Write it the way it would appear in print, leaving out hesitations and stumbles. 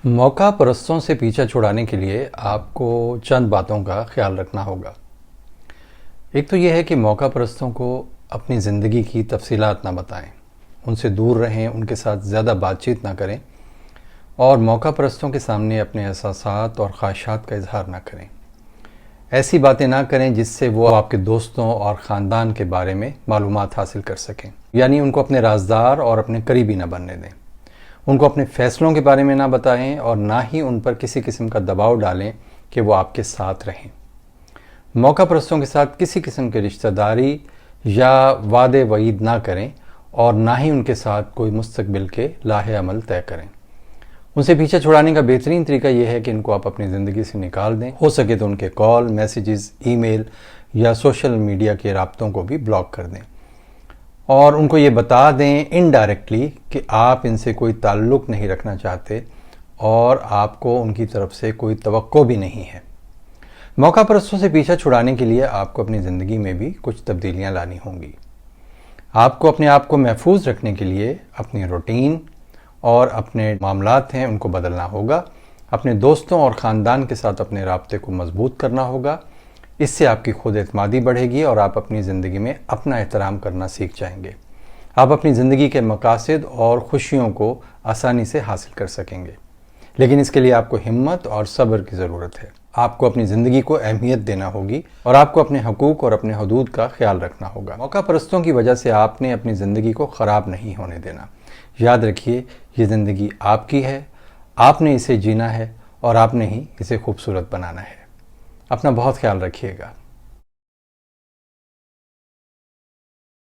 موقع پرستوں سے پیچھا چھڑانے کے لیے آپ کو چند باتوں کا خیال رکھنا ہوگا۔ ایک تو یہ ہے کہ موقع پرستوں کو اپنی زندگی کی تفصیلات نہ بتائیں، ان سے دور رہیں، ان کے ساتھ زیادہ بات چیت نہ کریں اور موقع پرستوں کے سامنے اپنے احساسات اور خواہشات کا اظہار نہ کریں۔ ایسی باتیں نہ کریں جس سے وہ آپ کے دوستوں اور خاندان کے بارے میں معلومات حاصل کر سکیں، یعنی ان کو اپنے رازدار اور اپنے قریبی نہ بننے دیں۔ ان کو اپنے فیصلوں کے بارے میں نہ بتائیں اور نہ ہی ان پر کسی قسم کا دباؤ ڈالیں کہ وہ آپ کے ساتھ رہیں۔ موقع پرستوں کے ساتھ کسی قسم کے رشتہ داری یا وعدے وعید نہ کریں اور نہ ہی ان کے ساتھ کوئی مستقبل کے لاہے عمل طے کریں۔ ان سے پیچھا چھڑانے کا بہترین طریقہ یہ ہے کہ ان کو آپ اپنی زندگی سے نکال دیں، ہو سکے تو ان کے کال، میسیجز، ای میل یا سوشل میڈیا کے رابطوں کو بھی بلاک کر دیں اور ان کو یہ بتا دیں انڈائریکٹلی کہ آپ ان سے کوئی تعلق نہیں رکھنا چاہتے اور آپ کو ان کی طرف سے کوئی توقع بھی نہیں ہے۔ موقع پرستوں سے پیچھا چھڑانے کے لیے آپ کو اپنی زندگی میں بھی کچھ تبدیلیاں لانی ہوں گی۔ آپ کو اپنے آپ کو محفوظ رکھنے کے لیے اپنی روٹین اور اپنے معاملات ہیں ان کو بدلنا ہوگا، اپنے دوستوں اور خاندان کے ساتھ اپنے رابطے کو مضبوط کرنا ہوگا۔ اس سے آپ کی خود اعتمادی بڑھے گی اور آپ اپنی زندگی میں اپنا احترام کرنا سیکھ جائیں گے۔ آپ اپنی زندگی کے مقاصد اور خوشیوں کو آسانی سے حاصل کر سکیں گے، لیکن اس کے لیے آپ کو ہمت اور صبر کی ضرورت ہے۔ آپ کو اپنی زندگی کو اہمیت دینا ہوگی اور آپ کو اپنے حقوق اور اپنے حدود کا خیال رکھنا ہوگا۔ موقع پرستوں کی وجہ سے آپ نے اپنی زندگی کو خراب نہیں ہونے دینا۔ یاد رکھیے، یہ زندگی آپ کی ہے، آپ نے اسے جینا ہے اور آپ نے ہی اسے خوبصورت بنانا ہے۔ اپنا بہت خیال رکھیے گا۔